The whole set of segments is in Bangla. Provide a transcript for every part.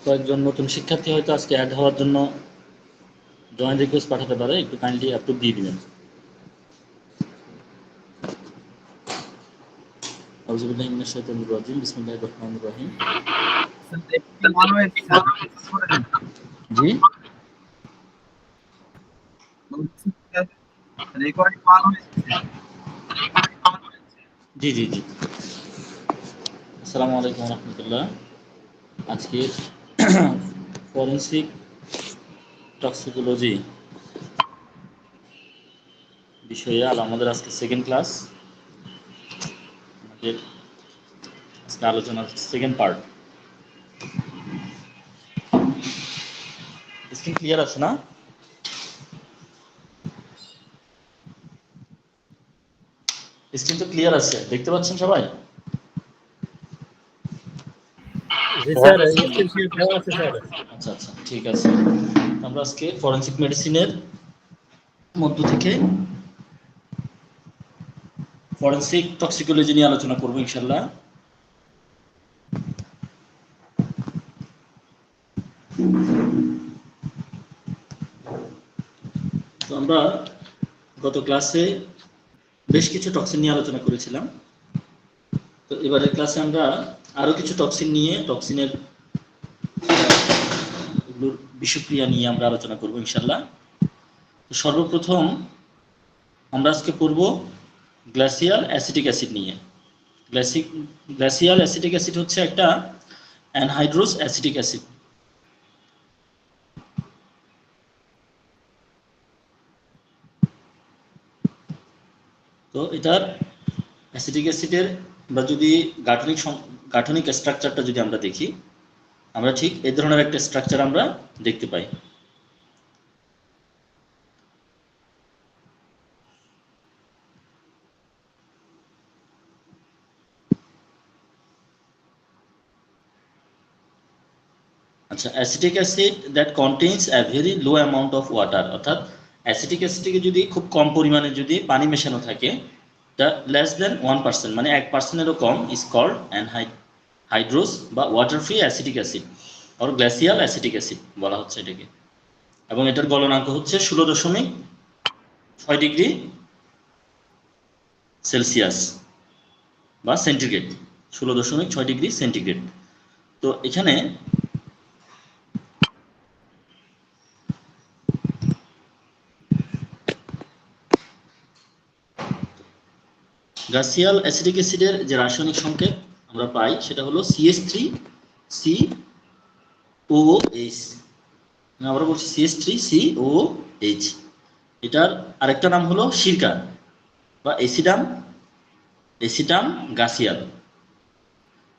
কয়েকজন নতুন শিক্ষার্থী হয়তো আজকে অ্যাড হওয়ার জন্য জয়েন রিকোয়েস্ট পাঠাতে পারে, একটু কাইন্ডলি অ্যাপ্রুভ দিয়ে দিবেন। আউযুবিল্লাহি মিনাশ শাইতানির রাজিম, বিসমিল্লাহির রহমানির রহিম। জি জি জি জি আসসালামু আলাইকুম রহমতুল্লাহ। আজকে ফরেন্সিক টক্সিকোলজি বিষয়ে আমাদের আজকে সেকেন্ড ক্লাস, আমাদের আজকে আলোচনার সেকেন্ড পার্ট। স্ক্রিন ক্লিয়ার আছে না? স্ক্রিন তো ক্লিয়ার আছে, দেখতে পাচ্ছেন সবাই? আচ্ছা আচ্ছা, ঠিক আছে। আমরা আজকে ফরেনসিক মেডিসিনের মধ্য থেকে ফরেনসিক টক্সিকোলজি নিয়ে আলোচনা করব ইনশাআল্লাহ। তো আমরা গত ক্লাসে বেশ কিছু টক্সিন নিয়ে আলোচনা করেছিলাম। তো এবারের ক্লাসে আমরা আরো কিছু টক্সিন নিয়ে, টক্সিনের বিষক্রিয়া নিয়ে আমরা আলোচনা করব ইনশাআল্লাহ। তো সর্বপ্রথম আমরা আজকে পড়ব গ্লাসিয়াল অ্যাসিটিক অ্যাসিড নিয়ে। গ্লাসিয়াল অ্যাসিটিক অ্যাসিড হচ্ছে একটা অ্যানহাইড্রোস অ্যাসিটিক অ্যাসিড। তো এটার অ্যাসিটিক অ্যাসিডের আমরা যদি গাঠনিক স্ট্রাকচারটা যদি আমরা দেখি, আমরা ঠিক এই ধরনের একটা স্ট্রাকচার আমরা দেখতে পাই। আচ্ছা, acetic acid that contains a very low amount of water, অর্থাৎ অ্যাসিটিক অ্যাসিডে যদি খুব কম পরিমাণে যদি পানি মেশানো থাকে, তা লেস দেন 1%, মানে 1%-এরও কম, ইজ কল্ড হাইড্রোস বা water free acetic acid or glacial acetic acid বলা হচ্ছে এটাকে। এবং এটার গলনাঙ্ক হচ্ছে 16.6 ডিগ্রি সেলসিয়াস বা সেন্টিগ্রেড, 16.6 ডিগ্রি সেন্টিগ্রেড। তো এখানে গ্লাসিয়াল অ্যাসিটিক অ্যাসিডের যে রাসায়নিক সংকেত আমরা পাই সেটা হলো CH3COOH। আমরা বলছি CH3COOH। এটার আরেকটা নাম হলো সিরকা বা এসিটাম গাসিয়াল।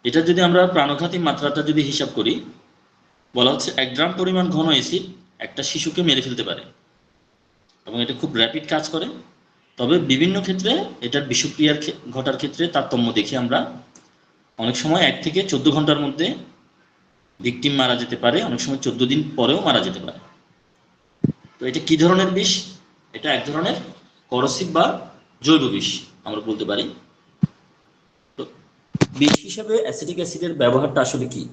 এটা যদি আমরা প্রাণঘাতী মাত্রাটা যদি হিসাব করি, বলা হচ্ছে 1 গ্রাম পরিমাণ ঘন অ্যাসিড একটা শিশুকে মেরে ফেলতে পারে এবং এটা খুব র্যাপিড কাজ করে। তবে বিভিন্ন ক্ষেত্রে এটার বিষক্রিয়ার ঘটার ক্ষেত্রে তারতম্য দেখি আমরা। অনেক সময় 1 থেকে 14 ঘন্টার মধ্যে ভিকটিম মারা যেতে পারে, অনেক সময় 14 দিন পরেও মারা যেতে পারে। তো এটা কি ধরনের বিষ? এটা এক ধরনের করসিভ বা জৈব বিষ আমরা বলতে পারি। তো বিষ হিসাবে অ্যাসিটিক অ্যাসিডের ব্যবহারটা আসলে কি,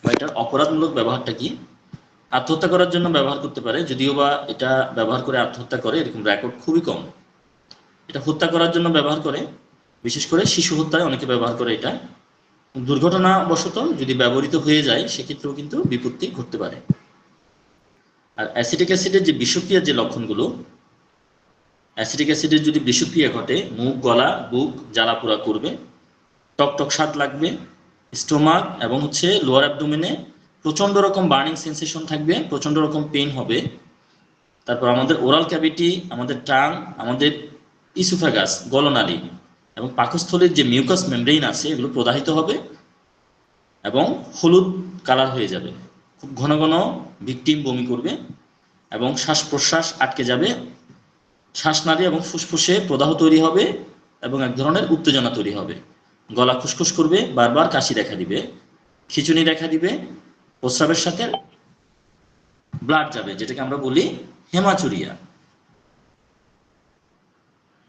বা এটার অপরাধমূলক ব্যবহারটা কি? আত্মহত্যা করার জন্য ব্যবহার করতে পারে, যদিও বা এটা ব্যবহার করে আত্মহত্যা করে এরকম রেকর্ড খুবই কম। এটা হত্যা করার জন্য ব্যবহার করে, বিশেষ করে শিশু হত্যায় অনেকে ব্যবহার করে এটা। দুর্ঘটনাবশত যদি ব্যবহৃত হয়ে যায় সেক্ষেত্রেও কিন্তু বিপত্তি ঘটতে পারে। আর অ্যাসিটিক অ্যাসিডের যে বিষক্রিয়ার যে লক্ষণগুলো, অ্যাসিটিক অ্যাসিডের যদি বিষক্রিয়া ঘটে, মুখ, গলা, বুক জ্বালাপোড়া করবে, টকটক স্বাদ লাগবে, স্টোমাক এবং লোয়ার অ্যাবডোমেনে প্রচণ্ড রকম বার্নিং সেন্সেশন থাকবে, প্রচণ্ড রকম পেইন হবে। তারপর আমাদের ওরাল ক্যাভিটি, আমাদের টাং, আমাদের ইসোফেগাস গলনালী এবং পাকস্থলীর যে মিউকাস মেমব্রেইন আছে এগুলো প্রদাহিত হবে এবং হলুদ কালার হয়ে যাবে। খুব ঘন ঘন ভিকটিম বমি করবে এবং শ্বাস প্রশ্বাস আটকে যাবে, শ্বাসনালী এবং ফুসফুসে প্রদাহ তৈরি হবে এবং এক ধরনের উত্তেজনা তৈরি হবে। গলা খুসখুস করবে, বারবার কাশি দেখা দিবে, খিঁচুনি দেখা দিবে, প্রস্রাবের সাথে ব্লাড যাবে, যেটাকে আমরা বলি হেমাচুরিয়া।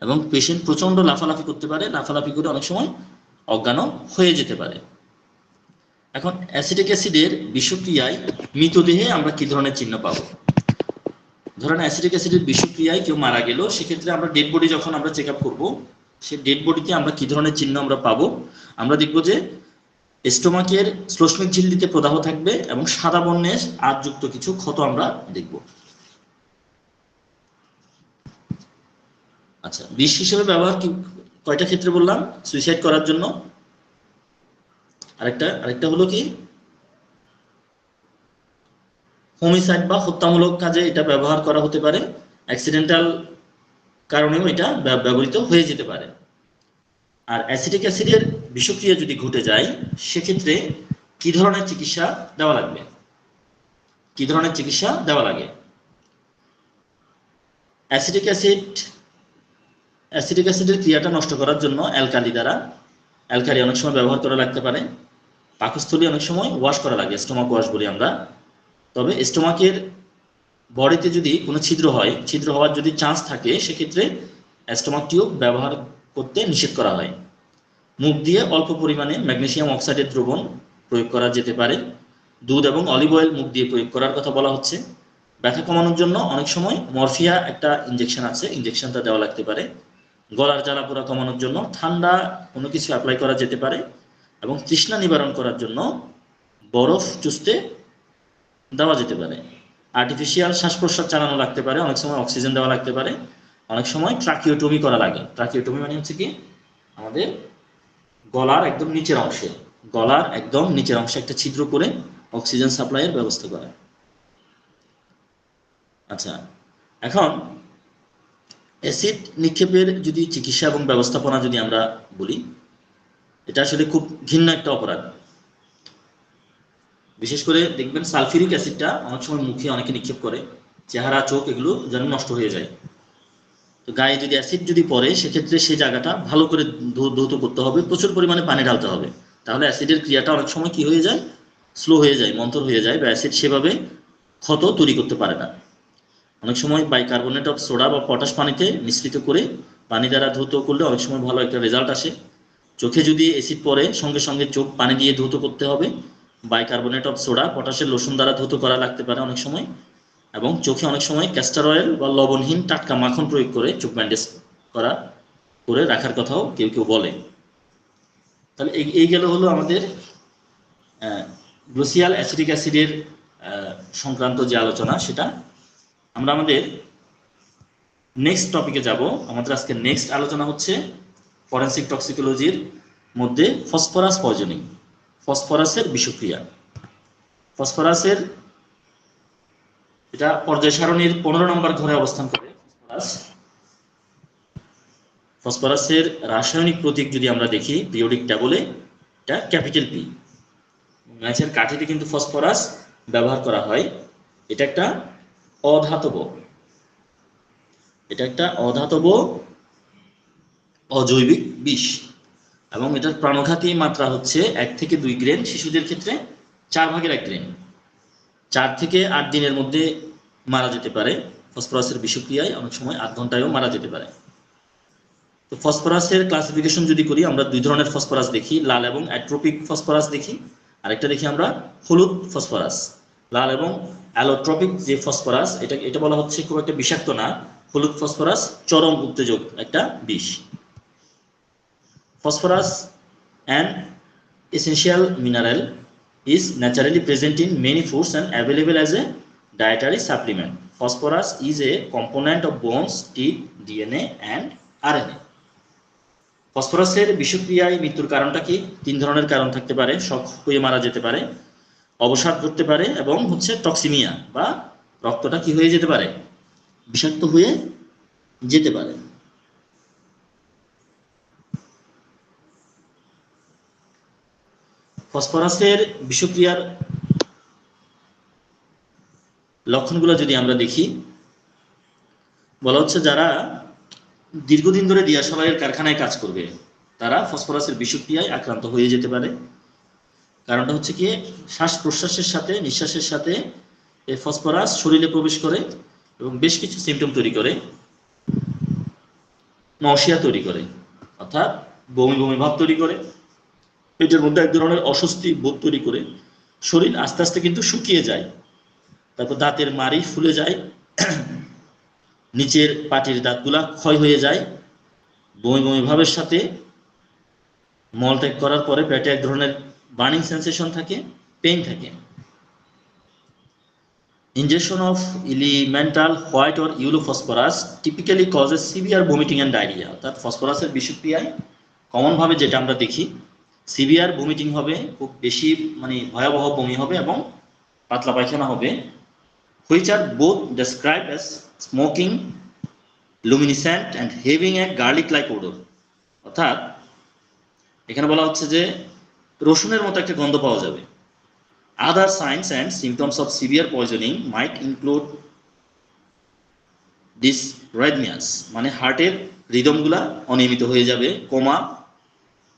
এবং পেশেন্ট প্রচণ্ড লাফালাফি করতে পারে, লাফালাফি করে অনেক সময় অজ্ঞানও হয়ে যেতে পারে। এখন অ্যাসিটিক অ্যাসিডের বিষক্রিয়ায় মৃতদেহে আমরা কি ধরনের চিহ্ন পাবো? ধরেন অ্যাসিটিক অ্যাসিডের বিষক্রিয়ায় কেউ মারা গেল, সেক্ষেত্রে আমরা ডেড বডি যখন আমরা চেক আপ করবো, সেই ডেড বডিতে আমরা কি ধরনের চিহ্ন আমরা পাবো? আমরা দেখবো যে স্টোমাকের শ্লেষ্মিক ঝিল্লিতে প্রদাহ থাকবে এবং সাদা বর্ণের আঁশযুক্ত কিছু ক্ষত আমরা দেখব। আচ্ছা, বিষ হিসেবে ব্যবহার কয়টা ক্ষেত্রে বললাম? সুইসাইড করার জন্য, আরেকটা হলো কি হোমিসাইড বা হত্যামূলক কাজে এটা ব্যবহার করা হতে পারে, অ্যাক্সিডেন্টাল কারণেও এটা ব্যবহৃত হয়ে যেতে পারে। আর অ্যাসিটিক অ্যাসিডের বিষক্রিয়া যদি ঘটে যায়, সেক্ষেত্রে কি ধরনের চিকিৎসা দেওয়া লাগবে? কি ধরনের চিকিৎসা দেওয়া লাগে? অ্যাসিটিক অ্যাসিডের ক্রিয়াটা নষ্ট করার জন্য অ্যালকালি অনেক সময় ব্যবহার করা লাগতে পারে। পাকস্থলী অনেক সময় ওয়াশ করা লাগে, স্টোমাক ওয়াশ বলি আমরা। তবে স্টোমাকের বডিতে যদি কোনো ছিদ্র হওয়ার যদি চান্স থাকে, সেক্ষেত্রে স্টোমাক টিউব ব্যবহার করতে নিষেধ করা হয়। মুখ দিয়ে অল্প পরিমাণে ম্যাগনেসিয়াম অক্সাইডের দ্রবণ প্রয়োগ করা যেতে পারে। দুধ এবং অলিভ অয়েল মুখ দিয়ে প্রয়োগ করার কথা বলা হচ্ছে। ব্যথা কমানোর জন্য অনেক সময় মরফিয়া একটা ইনজেকশন আছে, ইনজেকশনটা দেওয়া লাগতে পারে। গলার জ্বালা পোড়া কমানোর জন্য ঠান্ডা কোনো কিছু অ্যাপ্লাই করা যেতে পারে, এবং তৃষ্ণা নিবারণ করার জন্য বরফ চুষতে দেওয়া যেতে পারে। আর্টিফিশিয়াল শ্বাস প্রশ্বাস চালানো লাগতে পারে, অনেক সময় অক্সিজেন দেওয়া লাগতে পারে, অনেক সময় ট্রাকিওটমি করা লাগে। ট্রাকিওটমি মানে হচ্ছে কি আমাদের গলার একদম নিচের অংশে একটা ছিদ্র করে অক্সিজেন সাপ্লাইয়ের ব্যবস্থা করা। আচ্ছা, এখন অ্যাসিড নিক্ষেপের যদি চিকিৎসা এবং ব্যবস্থাপনা যদি আমরা বলি, এটা আসলে খুব ঘৃণ্য একটা অপরাধ। বিশেষ করে দেখবেন সালফিউরিক অ্যাসিডটা অনেক সময় মুখে অনেকে নিক্ষেপ করে, চেহারা চোখ এগুলো যেন নষ্ট হয়ে যায়। তো গায়ে যদি অ্যাসিড যদি পড়ে, সেক্ষেত্রে সেই জায়গাটা ভালো করে ধৌত করতে হবে, প্রচুর পরিমাণে পানি ঢালতে হবে। তাহলে অ্যাসিডের ক্রিয়াটা অনেক সময় কি হয়ে যায়, স্লো হয়ে যায়, মন্থর হয়ে যায়, বা অ্যাসিড সেভাবে ক্ষত তৈরি করতে পারে না। অনেক সময় বাইকার্বনেট অফ সোডা বা পটাশ পানিতে মিশ্রিত করে পানি দ্বারা ধৌত করলে অনেক সময় ভালো একটা রেজাল্ট আসে। চোখে যদি অ্যাসিড পড়ে, সঙ্গে সঙ্গে চোখ পানি দিয়ে ধৌত করতে হবে। বাইকার্বনেট অফ সোডা, পটাশের লোশন দ্বারা ধৌত করা লাগতে পারে অনেক সময়। এবং চোখে অনেক সময় ক্যাস্টর অয়েল বা লবণহীন টাটকা মাখন প্রয়োগ করে চোখ ব্যান্ডেজ করে রাখার কথাও কেউ কেউ বলে। তাহলে এই গেল হলো আমাদের গ্লোসিয়াল অ্যাসিটিক অ্যাসিডের সংক্রান্ত যে আলোচনা, সেটা আমরা আমাদের নেক্সট টপিকে যাব। আমাদের আজকে নেক্সট আলোচনা হচ্ছে ফরেনসিক টক্সিকোলজির মধ্যে ফসফরাস পয়জনিং, ফসফরাসের বিষক্রিয়া। ফসফরাসের এটা পর্যায় সারণীর 15 নম্বর ঘরে অবস্থান করে। ফসফরাসের রাসায়নিক প্রতীক যদি আমরা দেখি পিরিয়ডিক টেবলে, এটা ক্যাপিটাল পি। ম্যাচের কাঠিতে কিন্তু ফসফরাস ব্যবহার করা হয়। এটা একটা অধাতব অজৈবিক বিষ, এবং এটার প্রাণঘাতী মাত্রা হচ্ছে 1 থেকে 2 গ্রেন, শিশুদের ক্ষেত্রে 4/1 গ্রেন। 4 থেকে 8 দিনের মধ্যে মারা যেতে পারে ফসফরাসের বিষক্রিয়ায়, অনেক সময় 8 ঘন্টায়ও মারা যেতে পারে। তো ফসফরাসের ক্লাসিফিকেশন যদি করি, আমরা 2 ধরনের ফসফরাস দেখি, লাল এবং অ্যাট্রোপিক ফসফরাস দেখি, আরেকটা দেখি আমরা হলুদ ফসফরাস। লাল এবং অ্যালোট্রপিক যে ফসফরাস, এটা বলা হচ্ছে খুব একটা বিষাক্ত না। হলুদ ফসফরাস চরম উত্তেজক একটা বিষ। Phosphorus an essential mineral is naturally present in many foods and available as a dietary supplement. Phosphorus is a component of bones, teeth, DNA and RNA. ফসফরাসের বিষক্রিয়ায় মৃত্যুর কারণটা কি? 3 ধরনের কারণ থাকতে পারে। শক হয়ে মারা যেতে পারে, অবসাদ ঘটতে পারে, এবং হচ্ছে টক্সিমিয়া বা রক্তটা কি হয়ে যেতে পারে, বিষাক্ত হয়ে যেতে পারে। ফসফরাসের বিষক্রিয়ার লক্ষণগুলো যদি আমরা দেখি, বলা হচ্ছে যারা দীর্ঘদিন ধরে দিয়াশলাইয়ের কারখানায় কাজ করবে, তারা ফসফরাসের বিষক্রিয়ায় আক্রান্ত হয়ে যেতে পারে। কারণটা হচ্ছে কি, শ্বাস প্রশ্বাসের সাথে, নিঃশ্বাসের সাথে এই ফসফরাস শরীরে প্রবেশ করে এবং বেশ কিছু সিমটম তৈরি করে, নওশিয়া তৈরি করে, অর্থাৎ বমি বমি ভাব তৈরি করে, পেটের মধ্যে এক ধরনের অস্বস্তি বোধ তৈরি করে শরীর আস্তে আস্তে কিন্তু শুকিয়ে যায়, তারপর দাঁতের মাড়ি ফুলে যায়, নিচের পাটির দাঁতগুলা ক্ষয় হয়ে যায়, বমি বমি ভাবের সাথে মল ত্যাগ করার পরে পেটে এক ধরনের বার্নিং সেন্সেশন থাকে, পেইন থাকে। Ingestion of elemental white or yellow phosphorus typically causes severe vomiting and diarrhea। অর্থাৎ ফসফরাসের বিষক্রিয়ায় কমন ভাবে যেটা আমরা দেখি, সিভিয়ার ভমিটিং হবে, খুব বেশি মানে ভয়াবহ বমি হবে এবং পাতলা পায়খানা হবে, which are both described as smoking, luminescent and having a garlic like odor। অর্থাৎ এখানে বলা হচ্ছে যে রসুনের মতো একটা গন্ধ পাওয়া যাবে। Other signs and symptoms of severe poisoning might include dysrhythmias, মানে হার্টের রিদমগুলা অনিয়মিত হয়ে যাবে, কোমা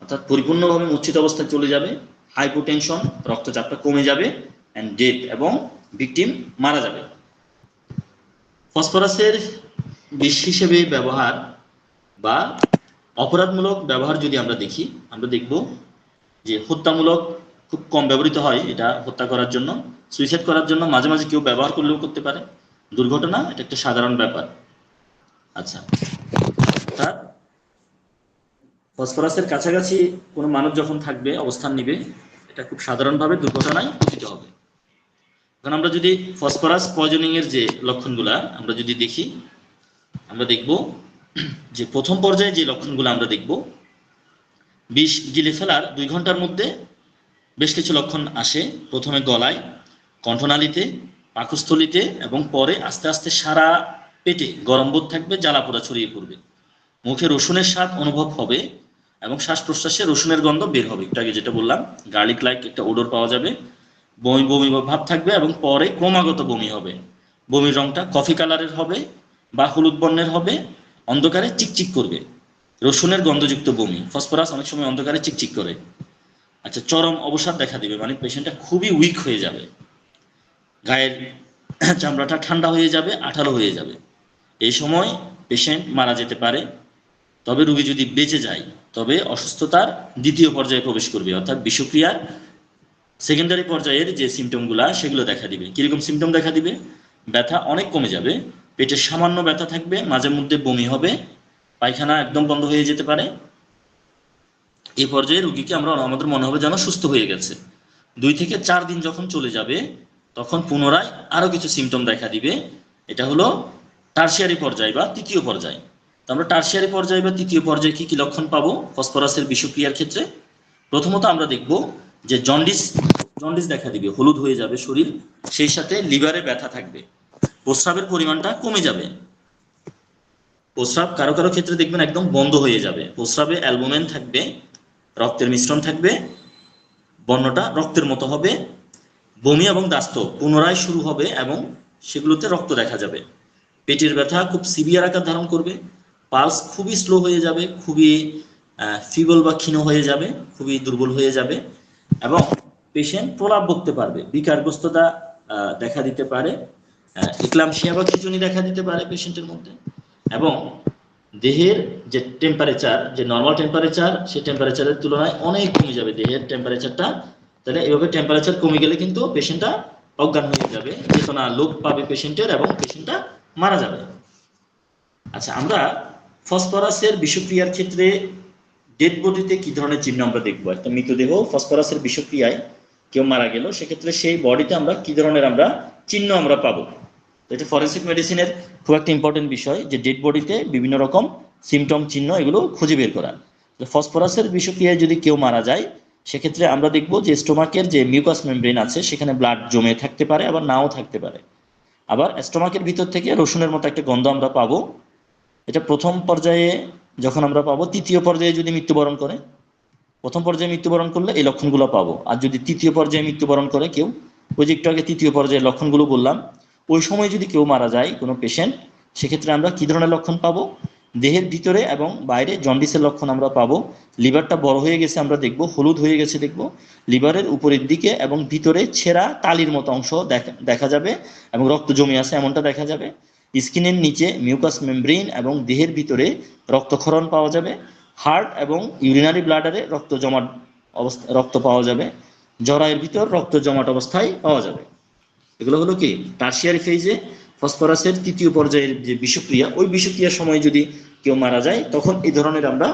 অর্থাৎ পরিপূর্ণভাবে মূর্ছিত অবস্থায় চলে যাবে, হাইপোটেনশন রক্তচাপটা কমে যাবে, অ্যান্ড ডেথ এবং ভিকটিম মারা যাবে। ফসফরাসের বিষ হিসেবে ব্যবহার বা অপরাধমূলক ব্যবহার যদি আমরা দেখি, আমরা দেখব যে হত্যামূলক খুব কম ব্যবহৃত হয়, এটা হত্যা করার জন্য, সুইসাইড করার জন্য মাঝে মাঝে কেউ ব্যবহার করলেও করতে পারে, দুর্ঘটনা এটা একটা সাধারণ ব্যাপার। আচ্ছা, অর্থাৎ ফসফরাসের কাছাকাছি কোনো মানুষ যখন থাকবে, অবস্থান নিবে, এটা খুব সাধারণভাবে দুর্ঘটনায় পতিত হবে। এখন আমরা যদি ফসফরাস পয়জনিং এর যে লক্ষণগুলা আমরা যদি দেখি, আমরা দেখব যে প্রথম পর্যায়ে যে লক্ষণগুলো আমরা দেখব, বিষ গিলে ফেলার 2 ঘন্টার মধ্যে বেশ কিছু লক্ষণ আসে। প্রথমে গলায়, কণ্ঠনালীতে, পাকস্থলীতে এবং পরে আস্তে আস্তে সারা পেটে গরম বোধ থাকবে, জ্বালা পোড়া ছড়িয়ে পড়বে, মুখে রসুনের স্বাদ অনুভব হবে এবং শ্বাস প্রশ্বাসে রসুনের গন্ধ বের হবে, একটু আগে যেটা বললাম, গার্লিক লাইক একটা ওডর পাওয়া যাবে, বমি বমি ভাব থাকবে এবং পরে ক্রমাগত বমি হবে। বমির রংটা কফি কালারের হবে বা হলুদ বর্ণের হবে, অন্ধকারে চিকচিক করবে, রসুনের গন্ধযুক্ত বমি। ফসফরাস অনেক সময় অন্ধকারে চিকচিক করে। আচ্ছা, চরম অবসাদ দেখা দিবে, মানে পেশেন্টটা খুবই উইক হয়ে যাবে, গায়ের চামড়াটা ঠান্ডা হয়ে যাবে, আঠালো হয়ে যাবে। এই সময় পেশেন্ট মারা যেতে পারে। তবে রোগী যদি বেঁচে যায় তবে অসুস্থতার দ্বিতীয় পর্যায়ে প্রবেশ করবে, অর্থাৎ বিষক্রিয়ার সেকেন্ডারি পর্যায়ের যে সিমটমগুলা সেগুলো দেখা দিবে। কিরকম সিমটম দেখা দিবে? ব্যথা অনেক কমে যাবে, পেটে সামান্য ব্যথা থাকবে, মাঝে মধ্যে বমি হবে, পায়খানা একদম বন্ধ হয়ে যেতে পারে। এই পর্যায়ে রোগীকে আমাদের মনে হবে যেন সুস্থ হয়ে গেছে। 2 থেকে 4 দিন যখন চলে যাবে তখন পুনরায় আরো কিছু সিমটম দেখা দিবে। এটা হলো টারশিয়ারি পর্যায় বা তৃতীয় পর্যায়। তো আমরা টারশিয়ারি পর্যায় বা তৃতীয় পর্যায়ে কি কি লক্ষণ পাবো ফসফরাসের বিষক্রিয়ার ক্ষেত্রে? প্রথমত আমরা দেখব যে জন্ডিস দেখা দিবে, হলুদ হয়ে যাবে শরীর, সেই সাথে লিভারে ব্যথা থাকবে, প্রস্রাবের পরিমাণটা কমে যাবে, প্রস্রাব কারো কারো ক্ষেত্রে দেখবেন একদম বন্ধ হয়ে যাবে, প্রস্রাবে অ্যালবুমিন থাকবে, রক্তের মিশ্রণ থাকবে, বর্ণটা রক্তের মতো হবে, বমি এবং দাস্ত পুনরায় শুরু হবে এবং সেগুলোতে রক্ত দেখা যাবে, পেটের ব্যথা খুব সিভিয়ার আকার ধারণ করবে, পালস খুবই স্লো হয়ে যাবে, খুবই ফিবল বা ক্ষীণ হয়ে যাবে, খুবই দুর্বল হয়ে যাবে এবং পেশেন্ট প্রলাপ বকতে পারবে, বিকারগ্রস্ততা দেখা দিতে পারে, ইক্লামশিয়া বা খিঁচুনি দেখা দিতে পারে পেশেন্টের মধ্যে, এবং দেহের যে টেম্পারেচার, যে নর্মাল টেম্পারেচার, সেই টেম্পারেচারের তুলনায় অনেক কমে যাবে দেহের টেম্পারেচারটা। তাহলে এভাবে টেম্পারেচার কমে গেলে কিন্তু পেশেন্টটা অজ্ঞান হয়ে যাবে, চেতনা লোপ পাবে পেশেন্টের এবং পেশেন্টটা মারা যাবে। আচ্ছা, আমরা ফসফরাসের বিষক্রিয়ার ক্ষেত্রে ডেড বডিতে কি ধরনের চিহ্ন আমরা দেখবো? একটা মৃতদেহ ফসফরাসের বিষক্রিয়ায় কেউ মারা গেল, সেক্ষেত্রে সেই বডিতে আমরা কি ধরনের চিহ্ন আমরা পাবো? এটা ফরেনসিক মেডিসিনের খুব একটা ইম্পর্টেন্ট বিষয়, যে ডেড বডিতে বিভিন্ন রকম সিমটম চিহ্ন এগুলো খুঁজে বের করা। ফসফরাসের বিষক্রিয়ায় যদি কেউ মারা যায় সেক্ষেত্রে আমরা দেখব যে স্টোমাকের যে মিউকাস মেমব্রেন আছে সেখানে ব্লাড জমে থাকতে পারে, আবার নাও থাকতে পারে। আবার স্টোমাকের ভিতর থেকে রসুনের মতো একটা গন্ধ আমরা পাবো। এটা প্রথম পর্যায়ে যখন আমরা পাবো। তৃতীয় পর্যায়ে যদি মৃত্যুবরণ করে, প্রথম পর্যায়ে মৃত্যুবরণ করলে এই লক্ষণগুলো পাবো। আর যদি তৃতীয় পর্যায়ে মৃত্যুবরণ করে কেউ, ওই যে একটু আগে তৃতীয় পর্যায়ের লক্ষণগুলো বললাম, ওই সময় যদি কেউ মারা যায় কোনো পেশেন্ট, সেক্ষেত্রে আমরা কি ধরনের লক্ষণ পাবো? দেহের ভিতরে এবং বাইরে জন্ডিসের লক্ষণ আমরা পাবো। লিভারটা বড় হয়ে গেছে আমরা দেখব, হলুদ হয়ে গেছে দেখব, লিভারের উপরের দিকে এবং ভিতরে ছেঁড়া তালির মতো অংশ দেখা যাবে এবং রক্ত জমে আছে এমনটা দেখা যাবে। স্কিনের নিচে মিউকাস মেমব্রেন এবং দেহের ভিতরে রক্তক্ষরণ পাওয়া যাবে। হার্ট এবং ইউরিনারি ব্লাডারে রক্ত জমাট অবস্থা রক্ত পাওয়া যাবে, জরায়ের ভিতর রক্ত জমাট অবস্থায় পাওয়া যাবে। এগুলো হলো কি টারশিয়ারি ফেজে ফসফরাসের তৃতীয় পর্যায়ের যে বিষক্রিয়া, ওই বিষক্রিয়ার সময় যদি কেউ মারা যায় তখন এই ধরনের আমরা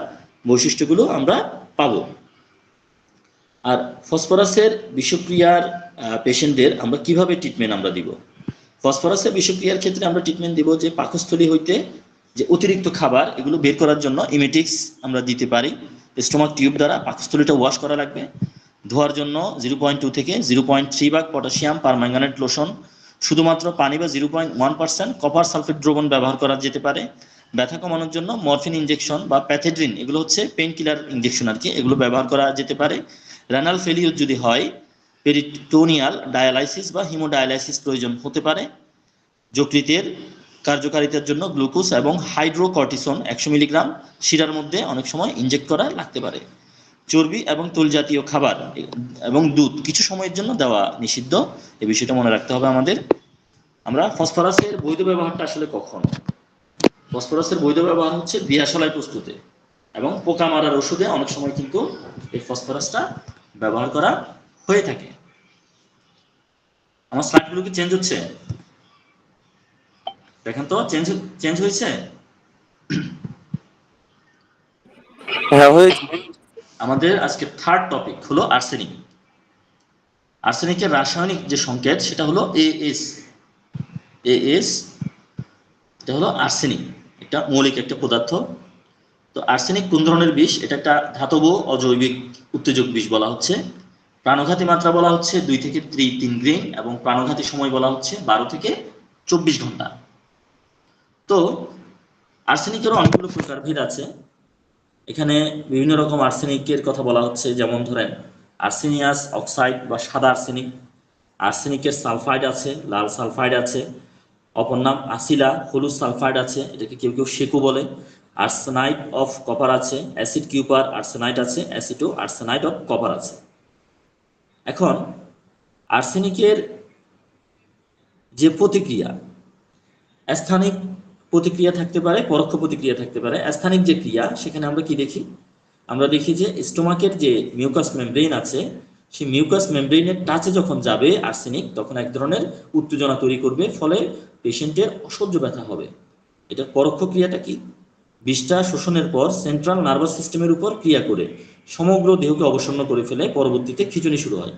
বৈশিষ্ট্যগুলো আমরা পাবো। আর ফসফরাসের বিষক্রিয়ার পেশেন্টদের আমরা কিভাবে ট্রিটমেন্ট আমরা দিব? ফসফরাসের বিষক্রিয়ার ক্ষেত্রে আমরা ট্রিটমেন্ট দিব যে পাকস্থলী হইতে যে অতিরিক্ত খাবার এগুলো বের করার জন্য ইমেটিক্স আমরা দিতে পারি। স্টোমাক টিউব দ্বারা পাকস্থলীটা ওয়াশ করা লাগবে। ধোয়ার জন্য 0.2 থেকে 0.3 ভাগ পটাশিয়াম পারম্যাঙ্গানেট লোশন, শুধুমাত্র পানি বা 0.1% কপার সালফেট দ্রবণ ব্যবহার করা যেতে পারে। ব্যথা কমানোর জন্য মরফিন ইনজেকশন বা প্যাথেড্রিন, এগুলো হচ্ছে পেইন কিলার ইনজেকশন আর কি, এগুলো ব্যবহার করা যেতে পারে। রেনাল ফেলিওর যদি হয় পেরিটোনিয়াল ডায়ালাইসিস বা হিমোডায়ালাইসিস প্রয়োজন হতে পারে। যকৃতের কার্যকারিতার জন্য গ্লুকোজ এবং হাইড্রোকর্টিসন 100 মিলিগ্রাম শিরার মধ্যে অনেক সময় ইনজেক্ট করা লাগতে পারে। চর্বি এবং তৈল জাতীয় খাবার এবং দুধ কিছু সময়ের জন্য দেওয়া নিষিদ্ধ, এই বিষয়টা মনে রাখতে হবে আমাদের। আমরা ফসফরাসের বৈধ ব্যবহারটা আসলে কখন? ফসফরাসের বৈধ ব্যবহার হচ্ছে দিয়াশলাই প্রস্তুতে এবং পোকা মারার ওষুধে অনেক সময় কিন্তু এই ফসফরাসটা ব্যবহার করা হয়ে থাকে। আমার স্লাইডগুলো কি চেঞ্জ হচ্ছে? দেখেন তো চেঞ্জ হয়েছে? হ্যাঁ হয়েছে। আমাদের আজকে থার্ড টপিক হলো আর্সেনিক। আর্সেনিকের রাসায়নিক যে সংকেত সেটা হলো এএস। এটা হলো আর্সেনিক, একটা মৌলিক একটা পদার্থ। তো আর্সেনিক কোন ধরনের বিষ? এটা একটা ধাতব অজৈবিক উত্তেজক বিষ বলা হচ্ছে। প্রাণঘাতী মাত্রা বলা হচ্ছে 2 থেকে 3 গ্রেন এবং প্রাণঘাতী সময় বলা হচ্ছে 12 থেকে 24 ঘন্টা। তো আর্সেনিকেরও অনেকগুলো প্রকারভেদ আছে। এখানে বিভিন্ন রকম আর্সেনিকের কথা বলা হচ্ছে, যেমন ধরেন আর্সেনিয়াস অক্সাইড বা সাদা আর্সেনিক, আর্সেনিকের সালফাইড আছে, লাল সালফাইড আছে, অপর নাম আসিলা হলুদ সালফাইড আছে, এটাকে কেউ কেউ সেকু বলে। আর্সেনাইড অফ কপার আছে, অ্যাসিড কিউপার আর্সেনাইড আছে, অ্যাসিটো আর্সেনাইড অফ কপার আছে। এখন আর্সেনিকের যে প্রতিক্রিয়া, স্থানিক প্রতিক্রিয়া থাকতে পারে, পরোক্ষ প্রতিক্রিয়া থাকতে পারে। স্থানিক যে ক্রিয়া, সেখানে আমরা কি দেখি? আমরা দেখি যে স্টোমাকের যে মিউকাস মেমব্রেন আছে, সেই মিউকাস মেমব্রেনের টাচে যখন যাবে আর্সেনিক, তখন এক ধরনের উত্তেজনা তৈরি করবে, ফলে পেশেন্টের অসহ্য ব্যথা হবে। এটার পরোক্ষ ক্রিয়াটা কি? বিষটা শোষণের পর সেন্ট্রাল নার্ভাস সিস্টেমের উপর ক্রিয়া করে সমগ্র দেহকে অবসন্ন করে ফেলে, পরবর্তীতে খিঁচুনি শুরু হয়।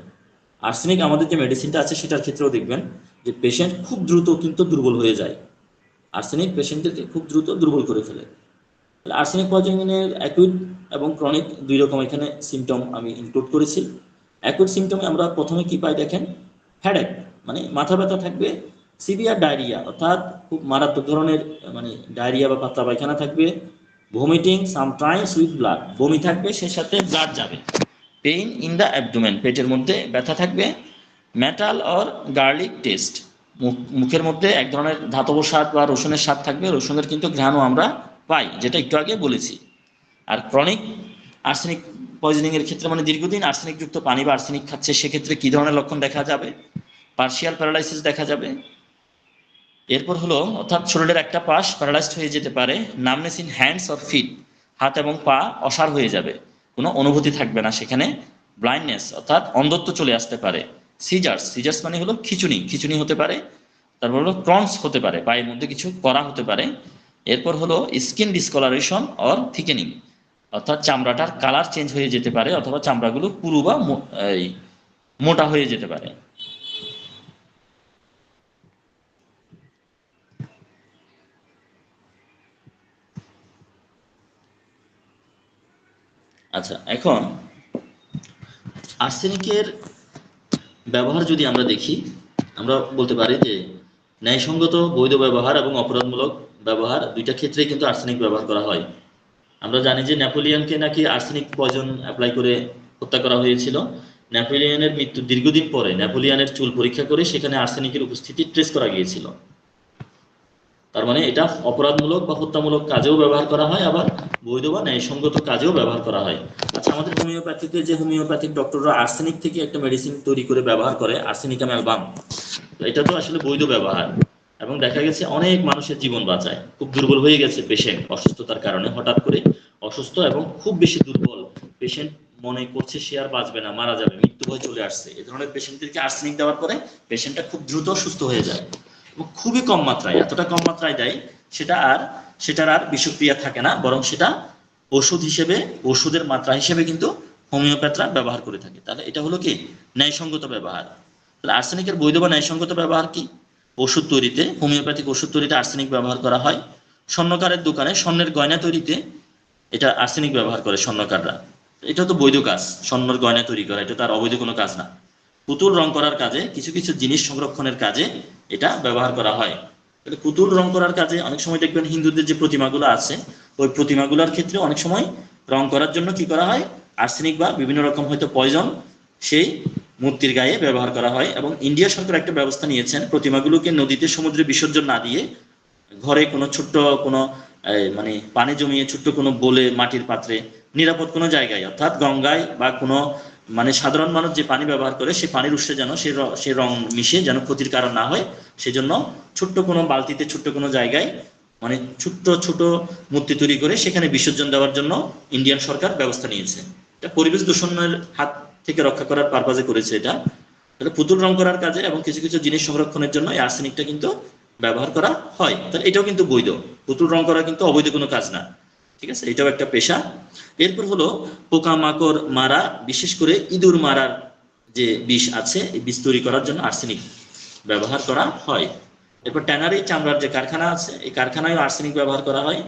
আর্সেনিক আমাদের যে মেডিসিনটা আছে সেটার ক্ষেত্রেও দেখবেন যে পেশেন্ট খুব দ্রুত কিন্তু দুর্বল হয়ে যায়। আর্সেনিক পেশেন্টদেরকে খুব দ্রুত দুর্বল করে ফেলে। আর্সেনিক পয়জনিংয়ের অ্যাকুইট এবং ক্রনিক দুই রকম এখানে সিমটম আমি ইনক্লুড করেছি। অ্যাকুইট সিমটমে আমরা প্রথমে কি পাই দেখেন, হেডেক, মানে মাথা ব্যথা থাকবে, সিভিয়ার ডায়রিয়া অর্থাৎ খুব মারাত্মক ধরনের মানে ডায়রিয়া বা পাতলা পায়খানা থাকবে, ভমিটিং সামটাইমস উইথ ব্লাড, বমি থাকবে সেই সাথে ব্লাড যাবে, পেইন ইন দ্য অ্যাবডোমেন, পেটের মধ্যে ব্যথা থাকবে, মেটাল অর গার্লিক টেস্ট, মুখের মধ্যে এক ধরনের ধাতব স্বাদ বা রসুনের স্বাদ থাকবে, রসুনের কিন্তু ঘ্রাণও আমরা পাই, যেটা একটু আগে বলেছি। আর ক্রনিক আর্সেনিক পয়জনিং এর ক্ষেত্রে মানে দীর্ঘদিন আর্সেনিক যুক্ত পানি বা আর্সেনিক খাচ্ছে, সেক্ষেত্রে কি ধরনের লক্ষণ দেখা যাবে? পার্শিয়াল প্যারালাইসিস দেখা যাবে। এরপর হলো অর্থাৎ শরীরের একটা পাশ প্যারালাইজড হয়ে যেতে পারে, numbness in hands or feet, হাত এবং পা অসাড় হয়ে যাবে, কোনো অনুভূতি থাকবে না সেখানে, ব্লাইন্ডনেস অর্থাৎ অন্ধত্ব চলে আসতে পারে, সিজার্স মানে হলো খিচুনি হতে পারে, তারপর হলো ক্রন্স হতে পারে, পায়ের মধ্যে কিছু করা হতে পারে। এরপর হলো স্কিন ডিসকলারেশন অর থিকেনিং, অর্থাৎ চামড়াটার কালার চেঞ্জ হয়ে যেতে পারে অথবা চামড়াগুলো পুরু বা মোটা হয়ে যেতে পারে। আচ্ছা, এখন আর্সেনিকের ব্যবহার যদি আমরা দেখি, আমরা বলতে পারি যে ন্যায়সঙ্গত বৈধ ব্যবহার এবং অপরাধমূলক ব্যবহার দুইটা ক্ষেত্রেই কিন্তু আর্সেনিক ব্যবহার করা হয়। আমরা জানি যে নেপোলিয়নকে নাকি আর্সেনিক পয়জন অ্যাপ্লাই করে হত্যা করা হয়েছিল। নেপোলিয়নের মৃত্যু দীর্ঘদিন পরে নেপোলিয়নের চুল পরীক্ষা করে সেখানে আর্সেনিকের উপস্থিতি ট্রেস করা গিয়েছিল। তার মানে এটা অপরাধমূলক বা হত্যামূলক কাজেও ব্যবহার করা হয়, আবার বৈধ বা ন্যায়সঙ্গত কাজেও ব্যবহার করা হয়। আচ্ছা, আমাদের হোমিওপ্যাথিতে যে হোমিওপ্যাথিক ডক্টররা আর্সেনিক থেকে একটা মেডিসিন তৈরি করে ব্যবহার করে, আর্সেনিকাম অ্যালবাম, এটা তো আসলে বৈধ ব্যবহার এবং দেখা গেছে অনেক মানুষের জীবন বাঁচায়। খুব দুর্বল হয়ে গেছে পেশেন্ট অসুস্থতার কারণে, হঠাৎ করে অসুস্থ এবং খুব বেশি দুর্বল পেশেন্ট মনে করছে সে আর বাঁচবে না, মারা যাবে, মৃত্যু ভয় চলে আসছে, এই ধরনের পেশেন্টদেরকে আর্সেনিক দেওয়ার পরে পেশেন্টটা খুব দ্রুত সুস্থ হয়ে যায় এবং খুবই কম মাত্রায়, এতটা কম মাত্রায় দেয় সেটার আর বিষক্রিয়া থাকে না, বরং সেটা ওষুধ হিসেবে, ওষুধের মাত্রা হিসেবে কিন্তু হোমিওপ্যাথরা ব্যবহার করে থাকে। তাহলে এটা হলো কি ন্যায়সঙ্গত ব্যবহার। তাহলে আর্সেনিকের বৈধ বা ন্যায়সঙ্গত ব্যবহার কি? ওষুধ তৈরিতে, হোমিওপ্যাথিক ওষুধ তৈরিতে আর্সেনিক ব্যবহার করা হয়। স্বর্ণকারের দোকানে স্বর্ণের গয়না তৈরিতে এটা আর্সেনিক ব্যবহার করে স্বর্ণকাররা, এটা তো বৈধ কাজ, স্বর্ণের গয়না তৈরি করা, এটা তার অবৈধ কোনো কাজ না। পুতুল রং করার কাজে, কিছু কিছু জিনিস সংরক্ষণের কাজে এটা ব্যবহার করা হয়। তাহলে পুতুল রং করার কাজে অনেক সময় দেখবেন হিন্দুদের যে প্রতিমাগুলো আছে, ওই প্রতিমাগুলোর ক্ষেত্রে অনেক সময় রং করার জন্য কি করা হয়, আর্সেনিক বা বিভিন্ন রকম হয়তো পয়জন সেই মূর্তির গায়ে ব্যবহার করা হয়। এবং ইন্ডিয়া সরকার একটা ব্যবস্থা নিয়েছেন, প্রতিমাগুলোকে নদীতে সমুদ্রে বিসর্জন না দিয়ে ঘরে কোনো ছোট্ট কোনো মানে পানি জমিয়ে ছোট্ট কোনো বলে মাটির পাত্রে নিরাপদ কোনো জায়গায়, অর্থাৎ গঙ্গায় বা কোনো মানে সাধারণ মানুষ যে পানি ব্যবহার করে সেই পানির উৎসে যেন সে রং মিশে যেন ক্ষতির কারণ না হয়, সেজন্য ছোট্ট কোনো বালতিতে ছোট্ট কোনো জায়গায় মানে ছোট্ট ছোট মূর্তি তৈরি করে সেখানে বিসর্জন দেওয়ার জন্য ইন্ডিয়ান সরকার ব্যবস্থা নিয়েছে। এটা পরিবেশ দূষণের হাত থেকে রক্ষা করার পারপাজে করেছে এটা। তাহলে পুতুল রং করার কাজে এবং কিছু কিছু জিনিস সংরক্ষণের জন্য এই আর্সেনিকটা কিন্তু ব্যবহার করা হয়। তাহলে এটাও কিন্তু বৈধ, পুতুল রং করা কিন্তু অবৈধ কোনো কাজ না। ঠিক আছে, এটাও একটা পেশা। এরপর হলো পোকামাকড় মারা, বিশেষ করে ইঁদুর মারার যে বিষ আছে, এই বিষ তৈরি করার জন্য আর্সেনিক ব্যবহার করা হয়। এরপর ট্যানারি, চামড়ার যে কারখানা আছে, এই কারখানায় আর্সেনিক ব্যবহার করা হয়।